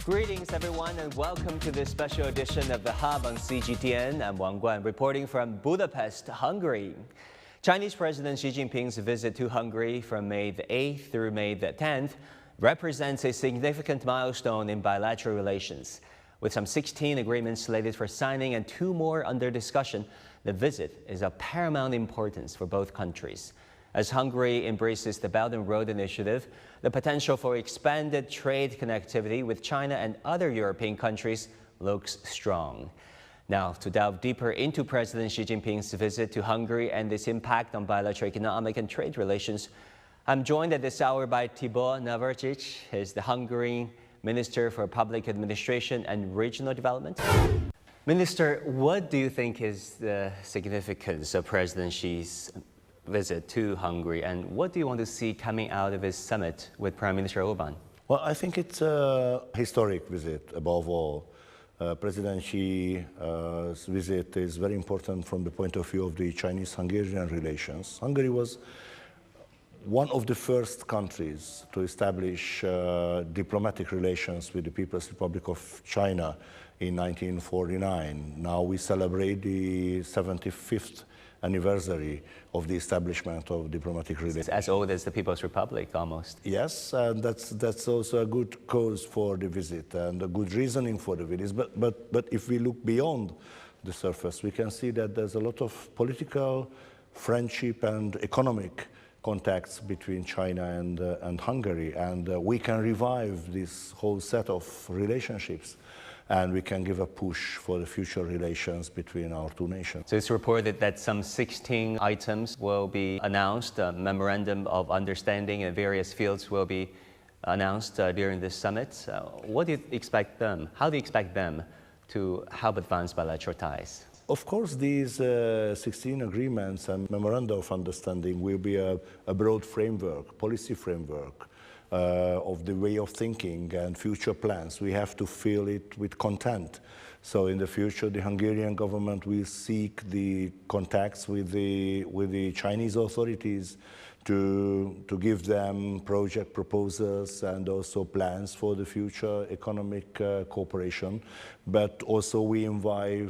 Greetings, everyone, and welcome to this special edition of The Hub on CGTN. I'm Wang Guan, reporting from Budapest, Hungary. Chinese President Xi Jinping's visit to Hungary from May the 8th through May the 10th represents a significant milestone in bilateral relations. With some 16 agreements slated for signing and 2 more under discussion, the visit is of paramount importance for both countries. As Hungary embraces the Belt and Road Initiative, the potential for expanded trade connectivity with China and other European countries looks strong. Now, to delve deeper into President Xi Jinping's visit to Hungary and its impact on bilateral economic and trade relations, I'm joined at this hour by Tibor Navracsics. He's the Hungarian Minister for Public Administration and Regional Development. Minister, what do you think is the significance of President Xi's visit to Hungary, and what do you want to see coming out of his summit with Prime Minister Orbán? Well, I think it's a historic visit, above all. President Xi's visit is very important from the point of view of the Chinese-Hungarian relations. Hungary was one of the first countries to establish diplomatic relations with the People's Republic of China in 1949. Now we celebrate the 75th anniversary of the establishment of diplomatic relations. It's as old as the People's Republic, almost. Yes, and that's also a good cause for the visit and a good reasoning for the visit. But if we look beyond the surface, we can see that there's a lot of political, friendship and economic contacts between China and Hungary, and we can revive this whole set of relationships, and we can give a push for the future relations between our two nations. So it's reported that some 16 items will be announced. A memorandum of understanding in various fields will be announced during this summit. What do you expect them? How do you expect them to help advance bilateral ties? Of course, these 16 agreements and memoranda of understanding will be a broad framework, policy framework, of the way of thinking and future plans. We have to fill it with content. So in the future, the Hungarian government will seek the contacts with the Chinese authorities to give them project proposals and also plans for the future economic cooperation. But also we invite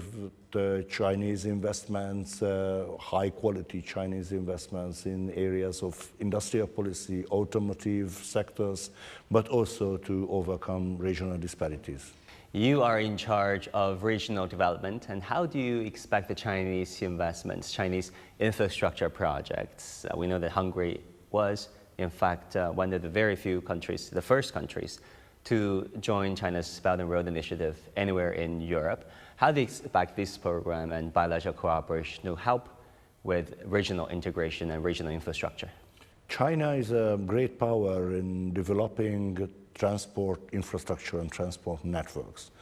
Chinese investments, high-quality Chinese investments in areas of industrial policy, automotive sectors, but also to overcome regional disparities. You are in charge of regional development, and how do you expect the Chinese investments, Chinese infrastructure projects? We know that Hungary was, in fact, one of the very few countries, the first countries, to join China's Belt and Road Initiative anywhere in Europe. How do you expect this program and bilateral cooperation to help with regional integration and regional infrastructure? China is a great power in developing transport infrastructure and transport networks.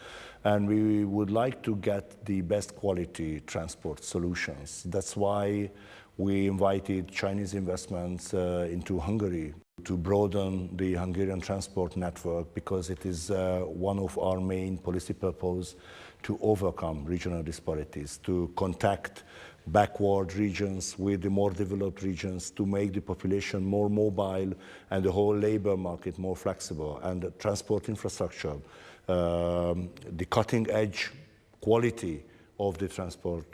And we would like to get the best quality transport solutions. That's why we invited Chinese investments into Hungary to broaden the Hungarian transport network, because it is one of our main policy purposes to overcome regional disparities, to contact backward regions with the more developed regions, to make the population more mobile and the whole labor market more flexible, and the transport infrastructure, the cutting edge quality of the transport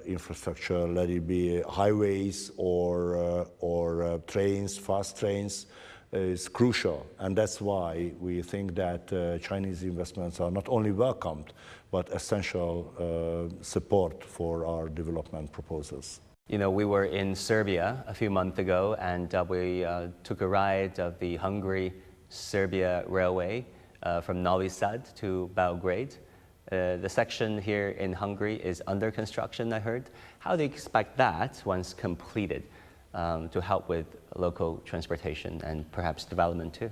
infrastructure, let it be highways or trains, fast trains, is crucial. And that's why we think that Chinese investments are not only welcomed, but essential support for our development proposals. You know, we were in Serbia a few months ago, and we took a ride of the Hungary-Serbia railway from Novi Sad to Belgrade. The section here in Hungary is under construction, I heard. How do you expect that, once completed, to help with local transportation and perhaps development too?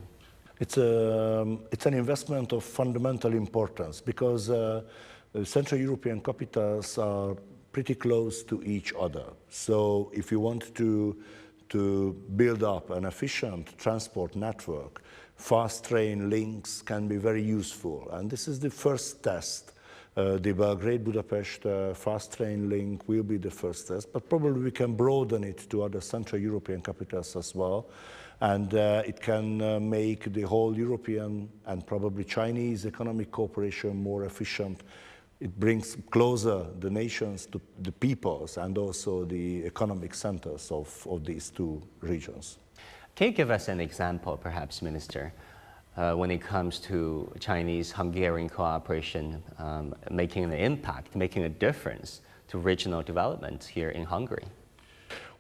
It's an investment of fundamental importance, because Central European capitals are pretty close to each other. So if you want to build up an efficient transport network, fast train links can be very useful. And this is the first test. The Belgrade-Budapest fast train link will be the first test, but probably we can broaden it to other Central European capitals as well. And it can make the whole European and probably Chinese economic cooperation more efficient. It brings closer the nations to the peoples and also the economic centers of these two regions. Can you give us an example, perhaps, Minister, when it comes to Chinese-Hungarian cooperation making an impact, making a difference to regional development here in Hungary?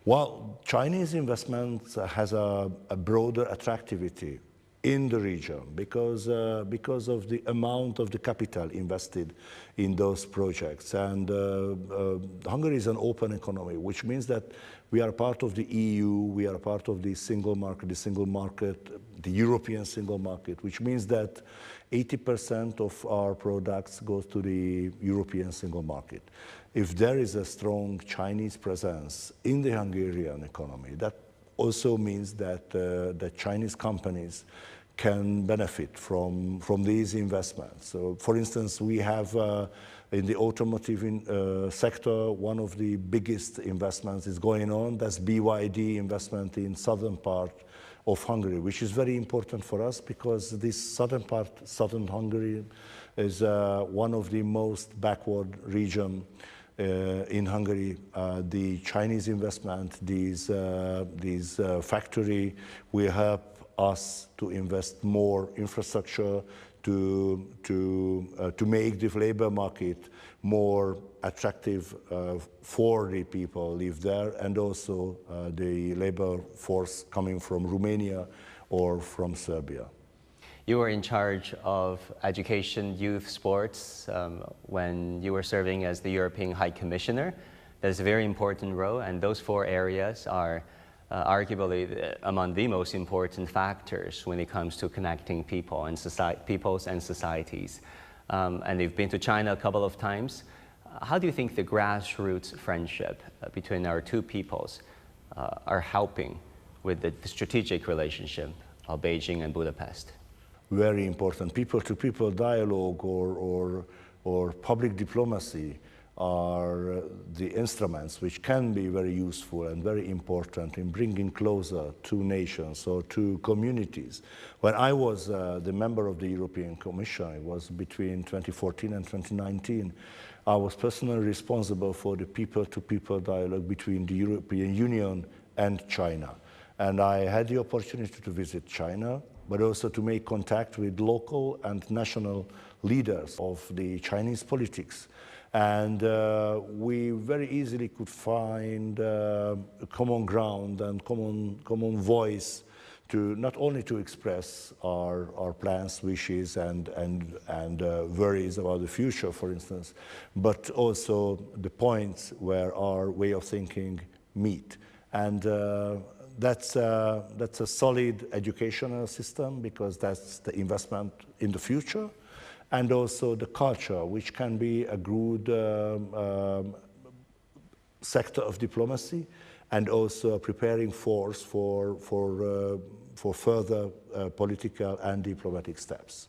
Well, Chinese investment has a broader attractivity in the region because of the amount of the capital invested in those projects. And Hungary is an open economy, which means that we are part of the EU, we are part of the single market, the European single market, which means that 80% of our products goes to the European single market. If there is a strong Chinese presence in the Hungarian economy, that also means that that Chinese companies can benefit from these investments. So, for instance, we have in the automotive sector, one of the biggest investments is going on. That's BYD investment in southern part of Hungary, which is very important for us because this southern Hungary, is one of the most backward region in Hungary. The Chinese investment, these factory will help us to invest more infrastructure to make the labor market more attractive for the people who live there, and also the labor force coming from Romania or from Serbia. You were in charge of education, youth, sports when you were serving as the European High Commissioner. That's a very important role, and those four areas are arguably among the most important factors when it comes to connecting people and peoples and societies. And you've been to China a couple of times. How do you think the grassroots friendship between our two peoples are helping with the strategic relationship of Beijing and Budapest? Very important. People-to-people dialogue or public diplomacy are the instruments which can be very useful and very important in bringing closer two nations or two communities. When I was the member of the European Commission, it was between 2014 and 2019, I was personally responsible for the people-to-people dialogue between the European Union and China. And I had the opportunity to visit China, but also to make contact with local and national leaders of the Chinese politics. And we very easily could find common ground and common voice to not only to express our plans, wishes, and worries about the future, for instance, but also the points where our way of thinking meet. And that's a solid educational system because that's the investment in the future. And also the culture, which can be a good sector of diplomacy, and also a preparing force for further political and diplomatic steps.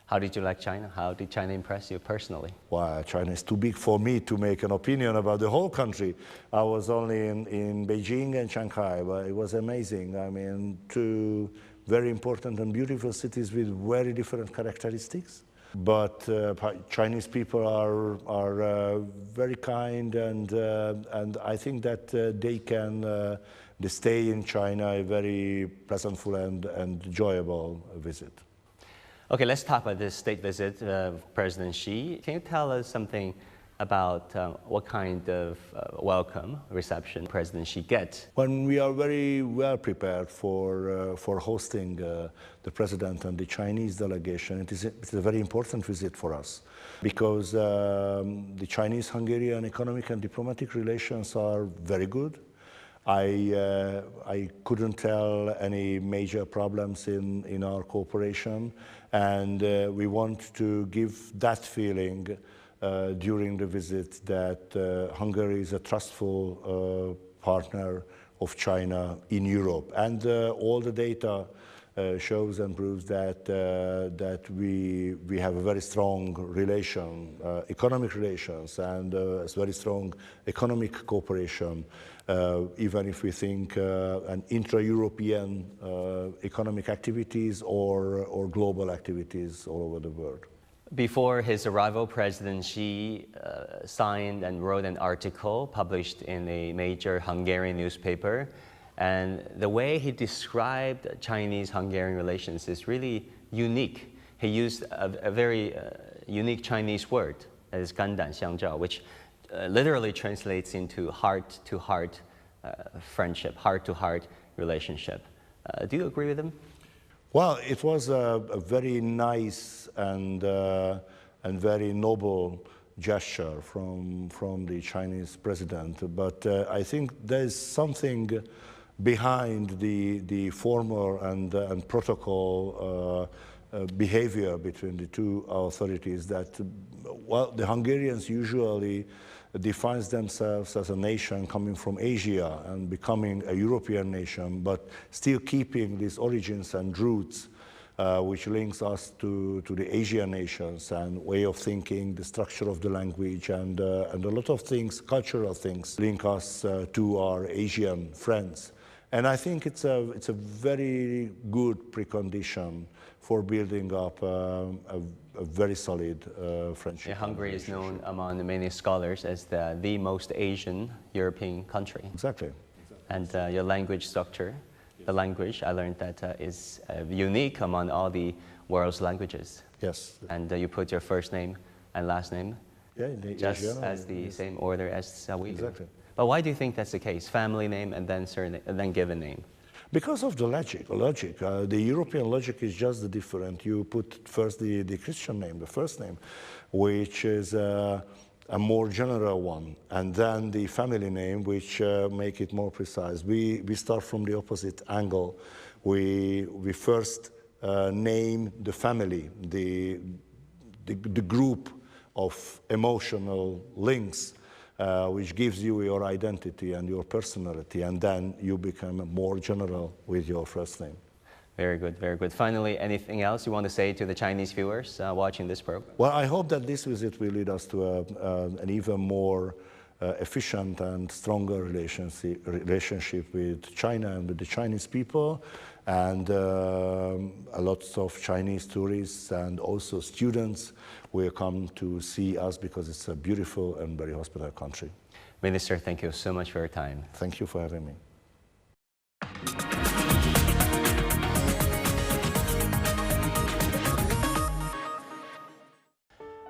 How did you like China? How did China impress you personally? Well, China is too big for me to make an opinion about the whole country. I was only in Beijing and Shanghai, but it was amazing. I mean, two very important and beautiful cities with very different characteristics. But Chinese people are very kind, and I think that they stay in China a very pleasantful and enjoyable visit. Okay, let's talk about this state visit of President Xi. Can you tell us something about what kind of welcome reception President Xi gets? When we are very well prepared for hosting the President and the Chinese delegation, it's a very important visit for us because the Chinese-Hungarian economic and diplomatic relations are very good. I couldn't tell any major problems in our cooperation, and we want to give that feeling during the visit that Hungary is a trustful partner of China in Europe. And all the data shows and proves that that we have a very strong relation, economic relations, and a very strong economic cooperation. Even if we think an intra-European economic activities or global activities all over the world. Before his arrival, President Xi signed and wrote an article published in a major Hungarian newspaper. And the way he described Chinese-Hungarian relations is really unique. He used a very unique Chinese word, as 肝胆相照, which literally translates into heart-to-heart friendship, heart-to-heart relationship. Do you agree with him? Well, it was a very nice and very noble gesture from the Chinese president, but I think there's something behind the formal and protocol behavior between the two authorities that, well, the Hungarians usually defines themselves as a nation coming from Asia and becoming a European nation, but still keeping these origins and roots which links us to the Asian nations and way of thinking, the structure of the language, and a lot of things, cultural things, link us to our Asian friends. And I think it's a very good precondition for building up a very solid friendship. Yeah, Hungary is known among many scholars as the most Asian European country. Exactly. And your language structure, the language, I learned that is unique among all the world's languages. Yes. And you put your first name and last name just Asian, as the same order as we do. Exactly. But why do you think that's the case? Family name and then surname, and then given name? Because of the logic. The European logic is just different. You put first the Christian name, the first name, which is a more general one, and then the family name, which make it more precise. We start from the opposite angle. We first name the family, the group of emotional links, which gives you your identity and your personality, and then you become more general with your first name. Very good, very good. Finally, anything else you want to say to the Chinese viewers watching this program? Well, I hope that this visit will lead us to an even more efficient and stronger relationship with China and with the Chinese people, and a lot of Chinese tourists and also students will come to see us because it's a beautiful and very hospitable country. Minister, thank you so much for your time. Thank you for having me.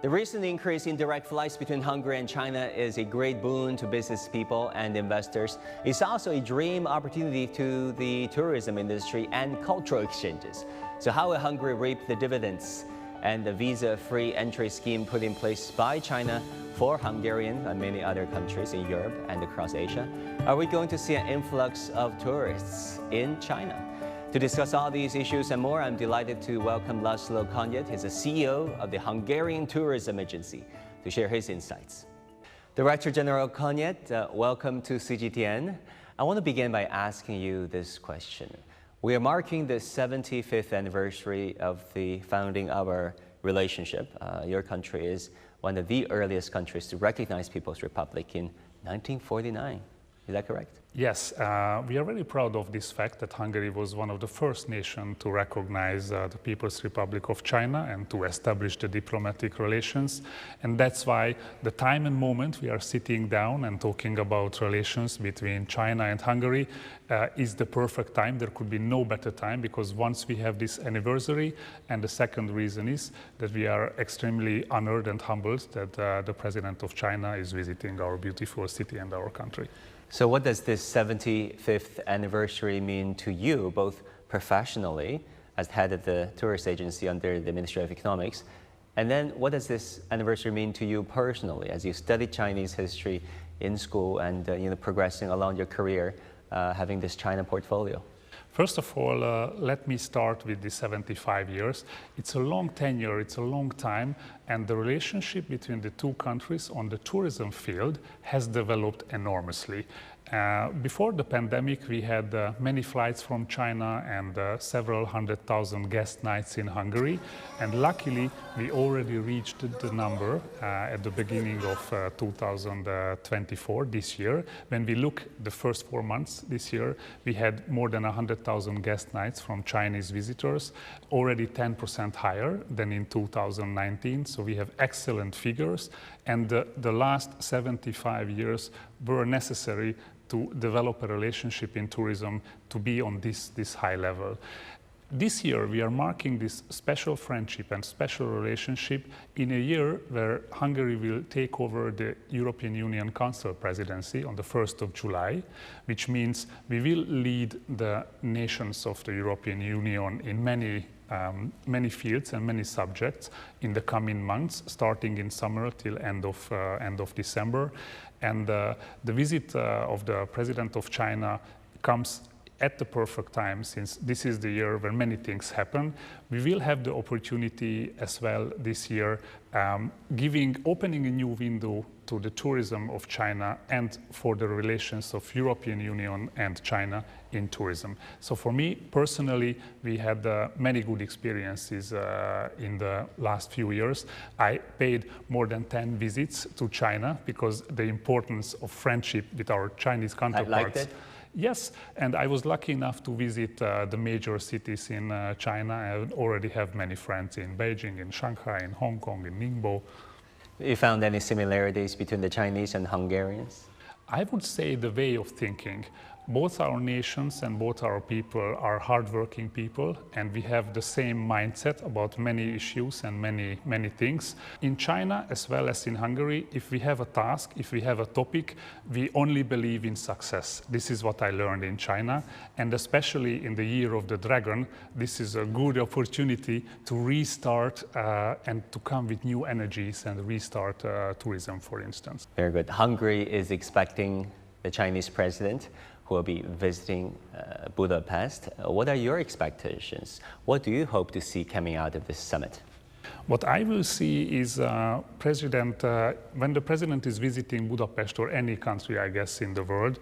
The recent increase in direct flights between Hungary and China is a great boon to business people and investors. It's also a dream opportunity to the tourism industry and cultural exchanges. So how will Hungary reap the dividends? And the visa-free entry scheme put in place by China for Hungarian and many other countries in Europe and across Asia. Are we going to see an influx of tourists in China? To discuss all these issues and more, I'm delighted to welcome László Könnyid. He's the CEO of the Hungarian Tourism Agency, to share his insights. Director General Könnyid, welcome to CGTN. I want to begin by asking you this question. We are marking the 75th anniversary of the founding of our relationship. Your country is one of the earliest countries to recognize People's Republic in 1949. Is that correct? Yes, we are very proud of this fact that Hungary was one of the first nations to recognize the People's Republic of China and to establish the diplomatic relations. And that's why the time and moment we are sitting down and talking about relations between China and Hungary is the perfect time. There could be no better time, because once we have this anniversary, and the second reason is that we are extremely honored and humbled that the President of China is visiting our beautiful city and our country. So what does this 75th anniversary mean to you, both professionally, as head of the tourist agency under the Ministry of Economics, and then what does this anniversary mean to you personally, as you studied Chinese history in school and progressing along your career, having this China portfolio? First of all, let me start with the 75 years. It's a long tenure, it's a long time, and the relationship between the two countries on the tourism field has developed enormously. Before the pandemic, we had many flights from China and several 100,000 guest nights in Hungary. And luckily, we already reached the number at the beginning of 2024, this year. When we look the first 4 months this year, we had more than 100,000 guest nights from Chinese visitors, already 10% higher than in 2019. So we have excellent figures. And the last 75 years were necessary to develop a relationship in tourism to be on this high level. This year, we are marking this special friendship and special relationship in a year where Hungary will take over the European Union Council presidency on the 1st of July, which means we will lead the nations of the European Union in many fields and many subjects in the coming months, starting in summer till end of December. And the visit of the President of China comes at the perfect time, since this is the year where many things happen. We will have the opportunity as well this year, opening a new window to the tourism of China and for the relations of European Union and China in tourism. So for me personally, we had many good experiences in the last few years. I paid more than 10 visits to China because the importance of friendship with our Chinese counterparts. I liked it. Yes, and I was lucky enough to visit the major cities in China. I already have many friends in Beijing, in Shanghai, in Hong Kong, in Ningbo. You found any similarities between the Chinese and Hungarians? I would say the way of thinking. Both our nations and both our people are hardworking people, and we have the same mindset about many issues and many things. In China, as well as in Hungary, if we have a task, if we have a topic, we only believe in success. This is what I learned in China, and especially in the Year of the Dragon, this is a good opportunity to restart and to come with new energies and restart tourism, for instance. Very good. Hungary is expecting the Chinese president who will be visiting Budapest. What are your expectations? What do you hope to see coming out of this summit? What I will see is when the president is visiting Budapest or any country, I guess, in the world,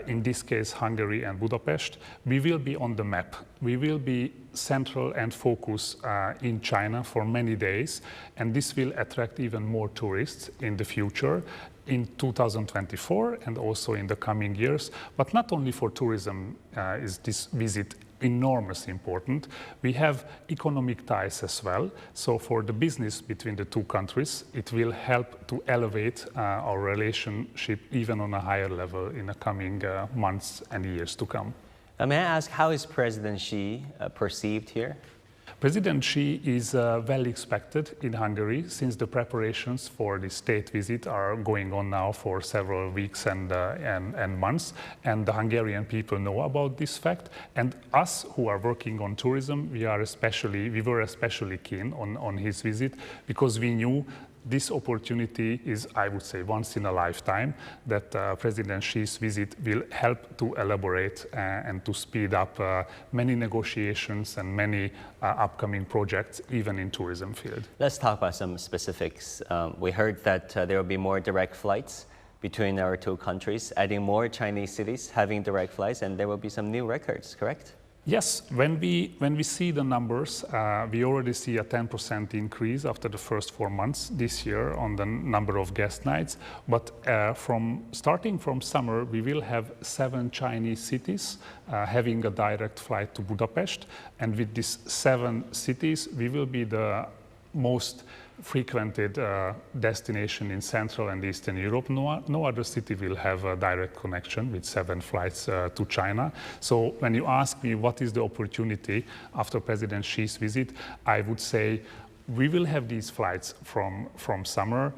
in this case, Hungary and Budapest, we will be on the map. We will be central and focus in China for many days, and this will attract even more tourists in the future, in 2024 and also in the coming years. But not only for tourism is this visit enormously important. We have economic ties as well. So for the business between the two countries, it will help to elevate our relationship even on a higher level in the coming months and years to come. May I ask, how is President Xi perceived here? President Xi is well expected in Hungary, since the preparations for the state visit are going on now for several weeks and months, and the Hungarian people know about this fact. And us who are working on tourism, we were especially keen on his visit, because we knew this opportunity is, I would say, once in a lifetime, that President Xi's visit will help to elaborate and to speed up many negotiations and many upcoming projects, even in tourism field. Let's talk about some specifics. We heard that there will be more direct flights between our two countries, adding more Chinese cities having direct flights, and there will be some new records, correct? Yes, when we see the numbers, we already see a 10% increase after the first 4 months this year on the number of guest nights. But starting from summer, we will have 7 Chinese cities having a direct flight to Budapest. And with these 7 cities, we will be the most frequented destination in Central and Eastern Europe. No other city will have a direct connection with 7 flights to China. So when you ask me what is the opportunity after President Xi's visit, I would say we will have these flights from summer.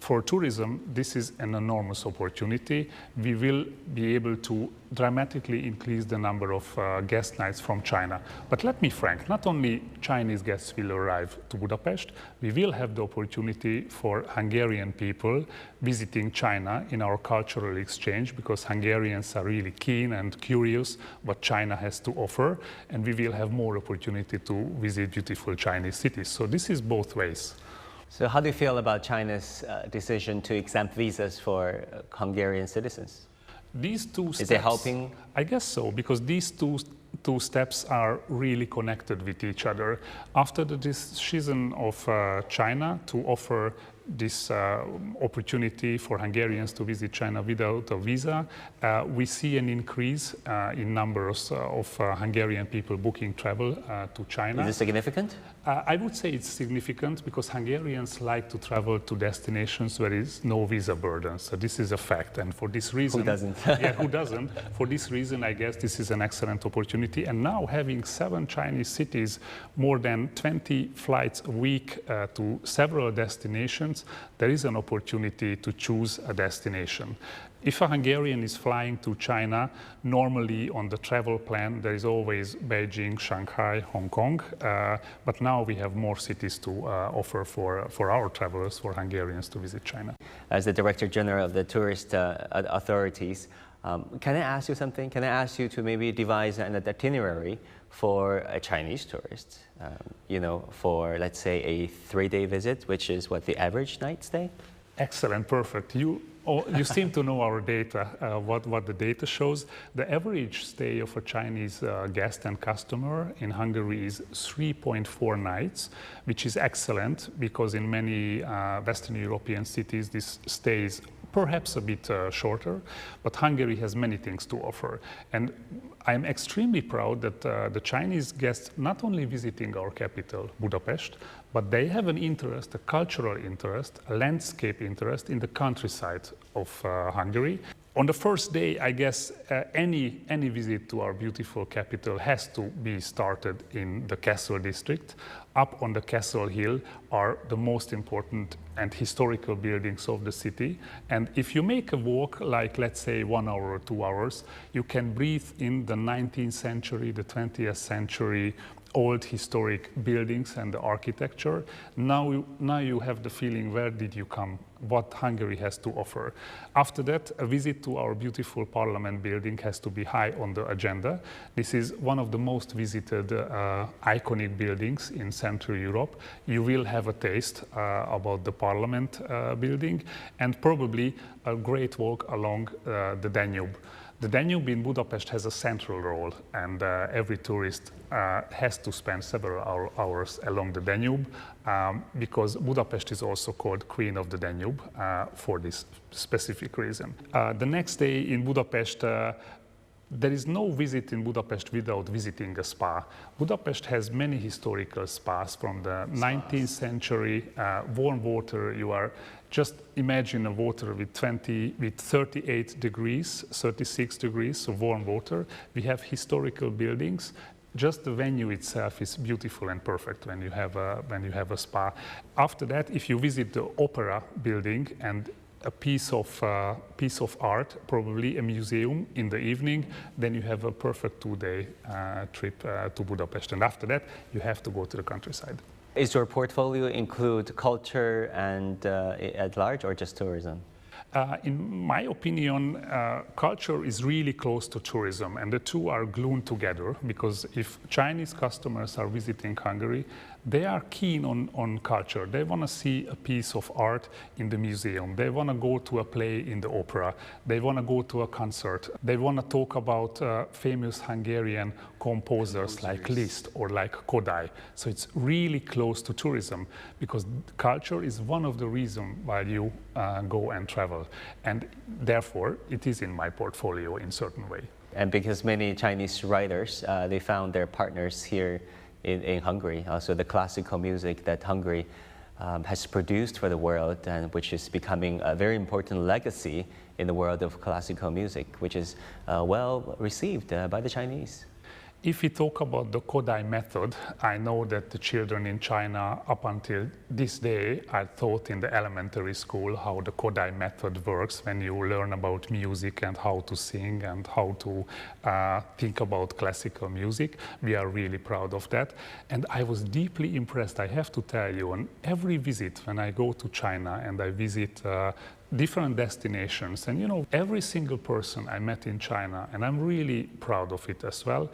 For tourism, this is an enormous opportunity. We will be able to dramatically increase the number of guest nights from China. But let me be frank, not only Chinese guests will arrive to Budapest, we will have the opportunity for Hungarian people visiting China in our cultural exchange, because Hungarians are really keen and curious what China has to offer, and we will have more opportunity to visit beautiful Chinese cities. So this is both ways. So how do you feel about China's decision to exempt visas for Hungarian citizens? These two steps... Is it helping? I guess so, because these two steps are really connected with each other. After the decision of China to offer this opportunity for Hungarians to visit China without a visa, we see an increase in numbers of Hungarian people booking travel to China. Is this significant? I would say it's significant because Hungarians like to travel to destinations where there is no visa burden. So this is a fact, and for this reason... Who doesn't? Yeah, who doesn't? For this reason, I guess this is an excellent opportunity. And now having 7 Chinese cities, more than 20 flights a week to several destinations, there is an opportunity to choose a destination. If a Hungarian is flying to China, normally on the travel plan there is always Beijing, Shanghai, Hong Kong, but now we have more cities to offer for our travelers, for Hungarians to visit China. As the Director General of the tourist authorities, can I ask you something? Can I ask you to maybe devise an itinerary for a Chinese tourist, you know, for let's say a 3-day visit, which is what the average night stay? Excellent, perfect. You seem to know our data, what the data shows. The average stay of a Chinese guest and customer in Hungary is 3.4 nights, which is excellent because in many Western European cities this stay is perhaps a bit shorter, but Hungary has many things to offer. And I'm extremely proud that the Chinese guests not only visiting our capital, Budapest, but they have an interest, a cultural interest, a landscape interest in the countryside of Hungary. On the first day, I guess any visit to our beautiful capital has to be started in the Castle district. Up on the Castle Hill are the most important and historical buildings of the city. And if you make a walk, like let's say 1 hour or 2 hours, you can breathe in the 19th century, the 20th century, old historic buildings and the architecture. Now you have the feeling, where did you come? What Hungary has to offer. After that, a visit to our beautiful parliament building has to be high on the agenda. This is one of the most visited iconic buildings in Central Europe. You will have a taste about the parliament building, and probably a great walk along the Danube. The Danube in Budapest has a central role, and every tourist has to spend several hours along the Danube because Budapest is also called Queen of the Danube for this specific reason. The next day in Budapest, there is no visit in Budapest without visiting a spa. Budapest has many historical spas from the 19th century, warm water. You are just imagine a water with 38 degrees, 36 degrees, so warm water. We have historical buildings. Just the venue itself is beautiful and perfect when you have a spa. After that, if you visit the opera building and a piece of art, probably a museum in the evening, then you have a perfect 2-day trip to Budapest. And after that, you have to go to the countryside. Is your portfolio include culture and at large, or just tourism? In my opinion, culture is really close to tourism, and the two are glued together, because if Chinese customers are visiting Hungary, they are keen on culture. They want to see a piece of art in the museum. They want to go to a play in the opera. They want to go to a concert. They want to talk about famous Hungarian composers like Liszt or like Kodály. So it's really close to tourism, because culture is one of the reasons why you go and travel. And therefore, it is in my portfolio in a certain way. And because many Chinese writers, they found their partners here in Hungary, also the classical music that Hungary has produced for the world, and which is becoming a very important legacy in the world of classical music, which is well received by the Chinese. If we talk about the Kodály method, I know that the children in China up until this day are taught in the elementary school how the Kodály method works, when you learn about music and how to sing and how to think about classical music. We are really proud of that. And I was deeply impressed, I have to tell you, on every visit when I go to China and I visit different destinations, and you know, every single person I met in China, and I'm really proud of it as well,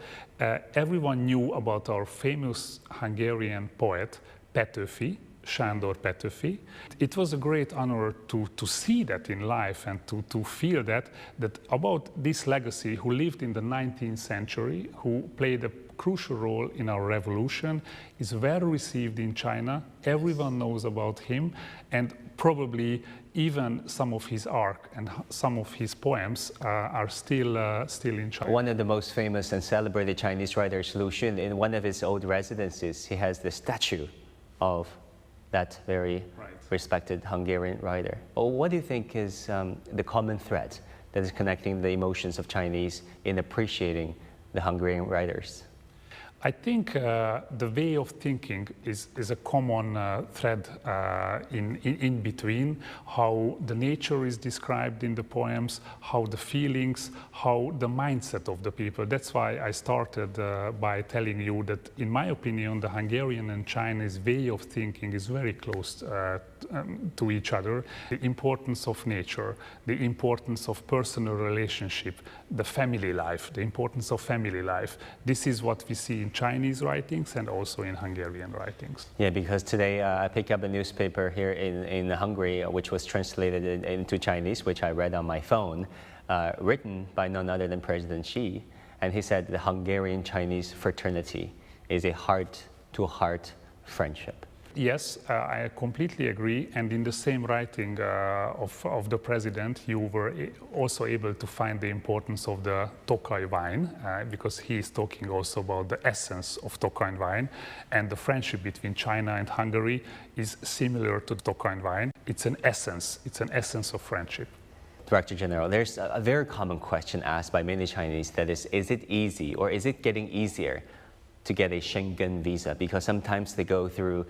everyone knew about our famous Hungarian poet Petőfi, Sándor Petőfi. It was a great honor to see that in life and to feel that about this legacy who lived in the 19th century, who played a crucial role in our revolution, is well received in China. Everyone knows about him, and probably even some of his art and some of his poems are still in China. One of the most famous and celebrated Chinese writers, Lu Xun, in one of his old residences, he has the statue of that very respected Hungarian writer. What do you think is the common thread that is connecting the emotions of Chinese in appreciating the Hungarian writers? I think the way of thinking is a common thread in between, how the nature is described in the poems, how the feelings, how the mindset of the people. That's why I started by telling you that, in my opinion, the Hungarian and Chinese way of thinking is very close to each other. The importance of nature, the importance of personal relationship, the family life, the importance of family life. This is what we see in Chinese writings and also in Hungarian writings. Yeah, because today I picked up a newspaper here in Hungary, which was translated into Chinese, which I read on my phone, written by none other than President Xi. And he said the Hungarian-Chinese fraternity is a heart-to-heart friendship. Yes, I completely agree. And in the same writing of the president, you were also able to find the importance of the Tokaj wine, because he is talking also about the essence of Tokaj wine. And the friendship between China and Hungary is similar to Tokaj wine. It's an essence of friendship. Director General, there's a very common question asked by many Chinese, that is it easy or is it getting easier to get a Schengen visa? Because sometimes they go through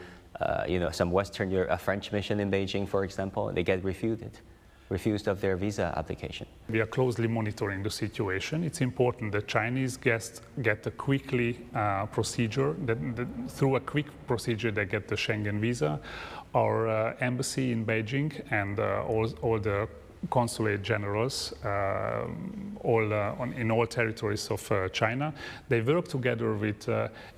some Western Europe, a French mission in Beijing, for example, and they get refused of their visa application. We are closely monitoring the situation. It's important that Chinese guests get a procedure, through a quick procedure they get the Schengen visa. Our embassy in Beijing and all the consulate generals in all territories of China, they work together with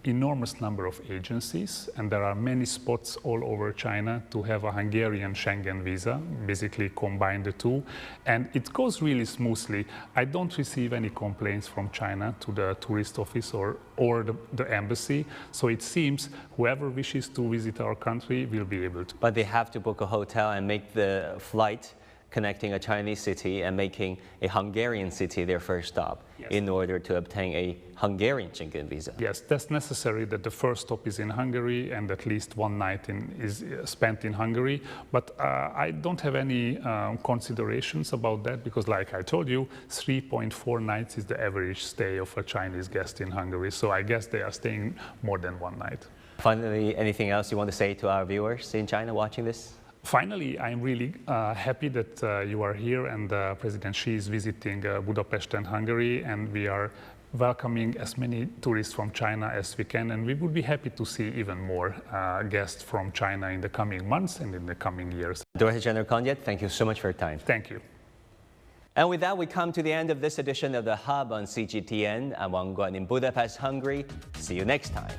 enormous number of agencies, and there are many spots all over China to have a Hungarian Schengen visa, basically combine the two, and it goes really smoothly. I don't receive any complaints from China to the tourist office or the embassy, so it seems whoever wishes to visit our country will be able to. But they have to book a hotel and make the flight connecting a Chinese city and making a Hungarian city their first stop, yes, in order to obtain a Hungarian Schengen visa. Yes, that's necessary that the first stop is in Hungary and at least one night is spent in Hungary. But I don't have any considerations about that because, like I told you, 3.4 nights is the average stay of a Chinese guest in Hungary. So I guess they are staying more than one night. Finally, anything else you want to say to our viewers in China watching this? Finally, I'm really happy that you are here and President Xi is visiting Budapest and Hungary, and we are welcoming as many tourists from China as we can, and we would be happy to see even more guests from China in the coming months and in the coming years. Director General Könnyid, thank you so much for your time. Thank you. And with that, we come to the end of this edition of The Hub on CGTN. I'm Wang Guan in Budapest, Hungary. See you next time.